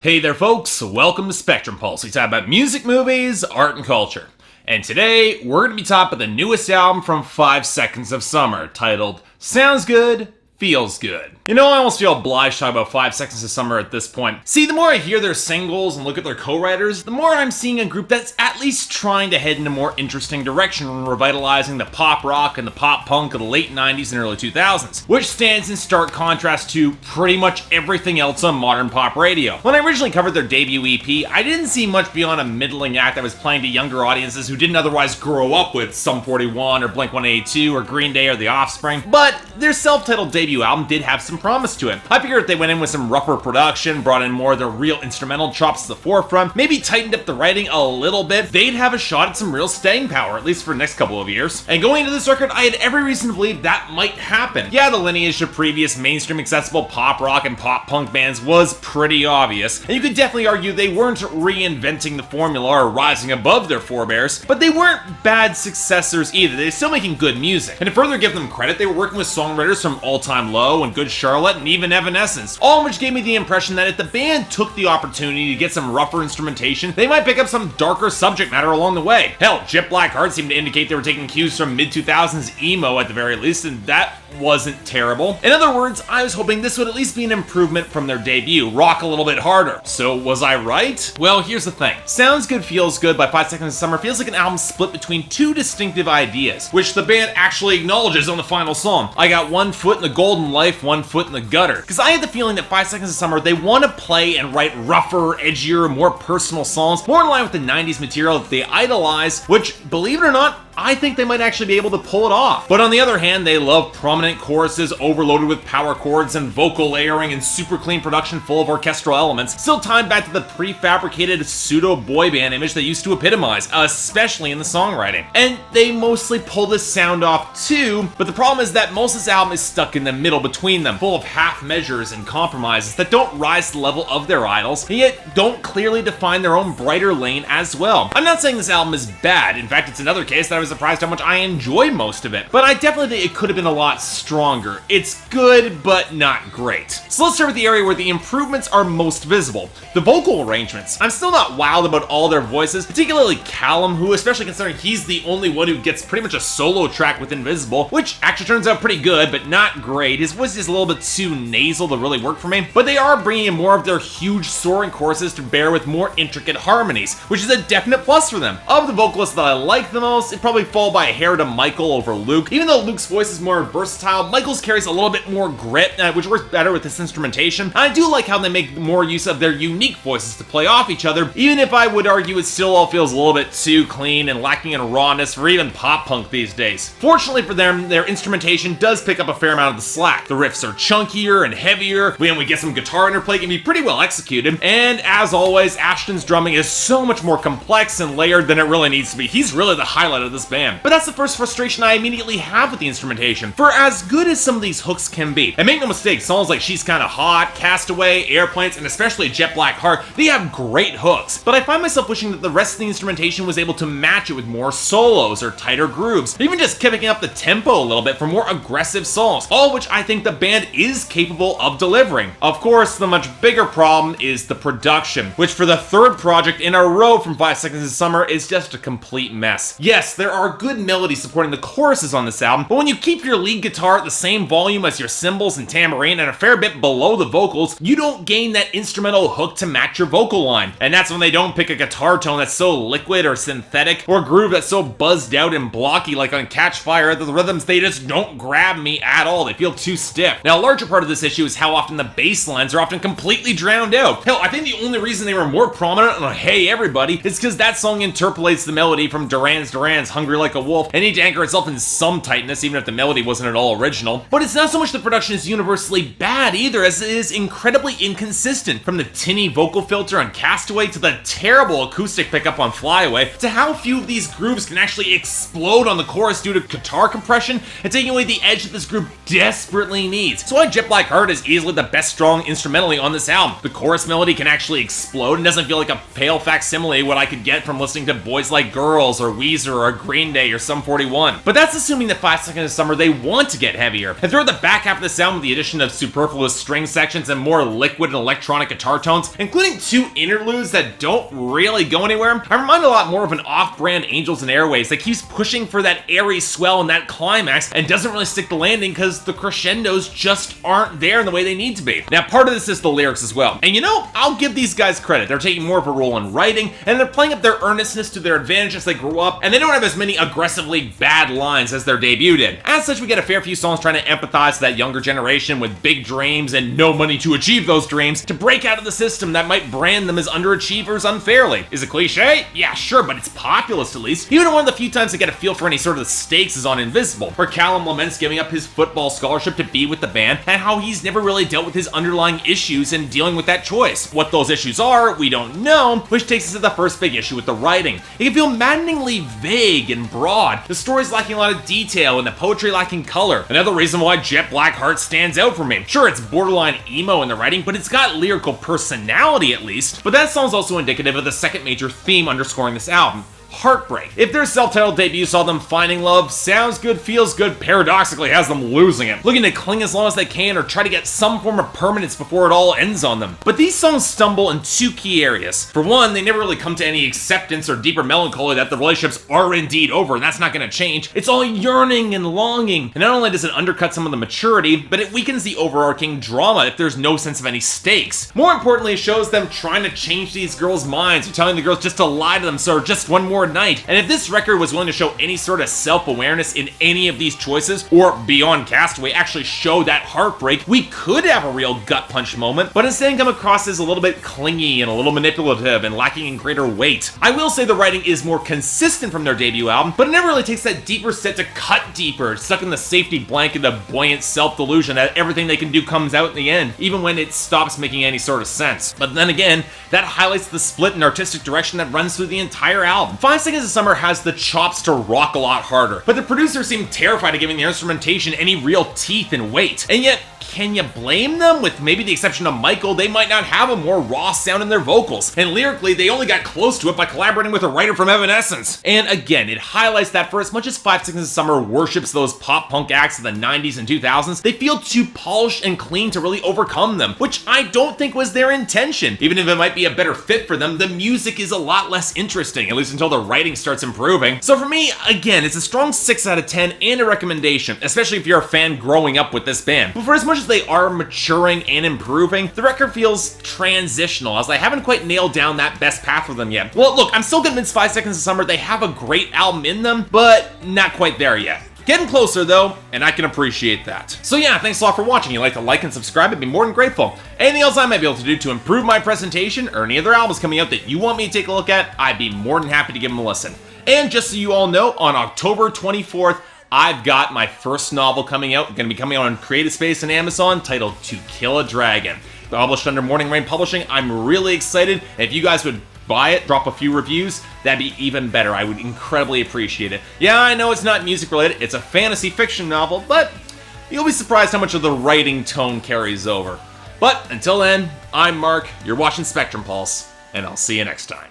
Hey there folks, welcome to Spectrum Pulse. We talk about music, movies, art, and culture. And today, we're going to be talking about the newest album from 5 Seconds of Summer, titled Sounds Good, Feels Good. You know, I almost feel obliged to talk about 5 Seconds of Summer at this point. See, the more I hear their singles and look at their co-writers, the more I'm seeing a group that's at least trying to head in a more interesting direction when revitalizing the pop rock and the pop punk of the late 90s and early 2000s, which stands in stark contrast to pretty much everything else on modern pop radio. When I originally covered their debut EP, I didn't see much beyond a middling act that was playing to younger audiences who didn't otherwise grow up with Sum 41 or Blink-182 or Green Day or The Offspring, but their self-titled debut album did have some promise to it. I figured if they went in with some rougher production, brought in more of their real instrumental chops to the forefront, maybe tightened up the writing a little bit, they'd have a shot at some real staying power, at least for the next couple of years. And going into this record, I had every reason to believe that might happen. Yeah, the lineage of previous mainstream accessible pop rock and pop punk bands was pretty obvious, and you could definitely argue they weren't reinventing the formula or rising above their forebears, but they weren't bad successors either. They're still making good music. And to further give them credit, they were working with songwriters from All Time Low and Good Charlotte and even Evanescence, all of which gave me the impression that if the band took the opportunity to get some rougher instrumentation, they might pick up some darker subject matter along the way. Hell, Jet Black Heart seemed to indicate they were taking cues from mid-2000s emo at the very least, and that wasn't terrible. In other words, I was hoping this would at least be an improvement from their debut, rock a little bit harder. So was I right? Well, here's the thing. Sounds Good, Feels Good by 5 Seconds of Summer feels like an album split between two distinctive ideas, which the band actually acknowledges on the final song. I got one foot in the golden life, one foot in the gutter. Because I had the feeling that 5 Seconds of Summer, they want to play and write rougher, edgier, more personal songs, more in line with the 90s material that they idolize, which, believe it or not, I think they might actually be able to pull it off. But on the other hand, they love prominent choruses overloaded with power chords and vocal layering and super clean production full of orchestral elements, still tied back to the prefabricated pseudo boy band image they used to epitomize, especially in the songwriting. And they mostly pull this sound off too, but the problem is that most of this album is stuck in the middle between them, full of half measures and compromises that don't rise to the level of their idols, and yet don't clearly define their own brighter lane as well. I'm not saying this album is bad. In fact, it's another case that I was surprised how much I enjoyed most of it, but I definitely think it could have been a lot stronger. It's good, but not great. So let's start with the area where the improvements are most visible, the vocal arrangements. I'm still not wild about all their voices, particularly Callum, who, especially considering he's the only one who gets pretty much a solo track with Invisible, which actually turns out pretty good, but not great. His voice is a little bit too nasal to really work for me, but they are bringing in more of their huge soaring choruses to bear with more intricate harmonies, which is a definite plus for them. Of the vocalists that I like the most, it probably fall by a hair to Michael over Luke. Even though Luke's voice is more versatile, Michael's carries a little bit more grit, which works better with this instrumentation. And I do like how they make more use of their unique voices to play off each other, even if I would argue it still all feels a little bit too clean and lacking in rawness for even pop punk these days. Fortunately for them, their instrumentation does pick up a fair amount of the slack. The riffs are chunkier and heavier, when we get some guitar interplay can be pretty well executed, and as always, Ashton's drumming is so much more complex and layered than it really needs to be. He's really the highlight of this band. But that's the first frustration I immediately have with the instrumentation. For as good as some of these hooks can be, and make no mistake, songs like She's Kinda Hot, Castaway, Airplanes, and especially Jet Black Heart, they have great hooks. But I find myself wishing that the rest of the instrumentation was able to match it with more solos or tighter grooves, or even just picking up the tempo a little bit for more aggressive songs, all which I think the band is capable of delivering. Of course, the much bigger problem is the production, which for the third project in a row from 5 Seconds of Summer is just a complete mess. Yes, there are good melodies supporting the choruses on this album, but when you keep your lead guitar at the same volume as your cymbals and tambourine and a fair bit below the vocals, you don't gain that instrumental hook to match your vocal line. And that's when they don't pick a guitar tone that's so liquid or synthetic, or a groove that's so buzzed out and blocky like on Catch Fire that the rhythms, they just don't grab me at all. They feel too stiff. Now, a larger part of this issue is how often the bass lines are often completely drowned out. Hell, I think the only reason they were more prominent on Hey Everybody is because that song interpolates the melody from Duran's Hungry Like a Wolf and needs to anchor itself in some tightness, even if the melody wasn't at all original. But it's not so much the production is universally bad either, as it is incredibly inconsistent. From the tinny vocal filter on Castaway to the terrible acoustic pickup on Fly Away, to how few of these grooves can actually explode on the chorus due to guitar compression and taking away the edge that this group desperately needs. So why Jet Black Heart is easily the best strong instrumentally on this album. The chorus melody can actually explode and doesn't feel like a pale facsimile what I could get from listening to Boys Like Girls or Weezer or Green Day or Sum 41. But that's assuming that 5 Seconds of Summer they want to get heavier. And throughout the back half of the sound with the addition of superfluous string sections and more liquid and electronic guitar tones, including 2 interludes that don't really go anywhere, I remind a lot more of an off-brand Angels and Airways that keeps pushing for that airy swell and that climax and doesn't really stick the landing because the crescendos just aren't there in the way they need to be. Now, part of this is the lyrics as well. And you know, I'll give these guys credit. They're taking more of a role in writing, and they're playing up their earnestness to their advantage as they grow up, and they don't have as many aggressively bad lines as their debut did. As such, we get a fair few songs trying to empathize with that younger generation with big dreams and no money to achieve those dreams, to break out of the system that might brand them as underachievers unfairly. Is it cliche? Yeah, sure, but it's populist at least. Even one of the few times I get a feel for any sort of stakes is on Invisible, where Callum laments giving up his football scholarship to be with the band, and how he's never really dealt with his underlying issues and dealing with that choice. What those issues are, we don't know, which takes us to the first big issue with the writing. It can feel maddeningly vague and broad, the story's lacking a lot of detail and the poetry lacking color. Another reason why Jet Blackheart stands out for me. Sure, it's borderline emo in the writing, but it's got lyrical personality at least. But that song's also indicative of the second major theme underscoring this album: Heartbreak. If their self-titled debut saw them finding love, Sounds Good, Feels Good paradoxically has them losing it, looking to cling as long as they can or try to get some form of permanence before it all ends on them. But these songs stumble in 2 key areas. For one, they never really come to any acceptance or deeper melancholy that the relationships are indeed over, and that's not going to change. It's all yearning and longing, and not only does it undercut some of the maturity, but it weakens the overarching drama if there's no sense of any stakes. More importantly, it shows them trying to change these girls' minds, or telling the girls just to lie to them so just one more night. And if this record was willing to show any sort of self-awareness in any of these choices, or beyond Castaway actually show that heartbreak, we could have a real gut punch moment, but instead come across as a little bit clingy and a little manipulative and lacking in greater weight. I will say the writing is more consistent from their debut album, but it never really takes that deeper step to cut deeper, stuck in the safety blanket of buoyant self-delusion that everything they can do comes out in the end, even when it stops making any sort of sense. But then again, that highlights the split in artistic direction that runs through the entire album. 5 Seconds of Summer has the chops to rock a lot harder, but the producers seem terrified of giving the instrumentation any real teeth and weight. And yet, can you blame them? With maybe the exception of Michael, they might not have a more raw sound in their vocals. And lyrically, they only got close to it by collaborating with a writer from Evanescence. And again, it highlights that for as much as 5 Seconds of Summer worships those pop punk acts of the 90s and 2000s, they feel too polished and clean to really overcome them, which I don't think was their intention. Even if it might be a better fit for them, the music is a lot less interesting, at least until the writing starts improving. So for me, again, it's a strong 6 out of 10 and a recommendation, especially if you're a fan growing up with this band. But for as much as they are maturing and improving, the record feels transitional, as I haven't quite nailed down that best path for them yet. Well, look, I'm still convinced 5 Seconds of Summer, they have a great album in them, but not quite there yet. Getting closer though, and I can appreciate that. So yeah, thanks a lot for watching. If you'd like to like and subscribe, I'd be more than grateful. Anything else I might be able to do to improve my presentation, or any other albums coming out that you want me to take a look at, I'd be more than happy to give them a listen. And just so you all know, on October 24th, I've got my first novel coming out, going to be coming out on Creative Space and Amazon, titled To Kill a Dragon. Published under Morning Rain Publishing. I'm really excited. If you guys would buy it, drop a few reviews, that'd be even better. I would incredibly appreciate it. Yeah, I know it's not music related, it's a fantasy fiction novel, but you'll be surprised how much of the writing tone carries over. But until then, I'm Mark, you're watching Spectrum Pulse, and I'll see you next time.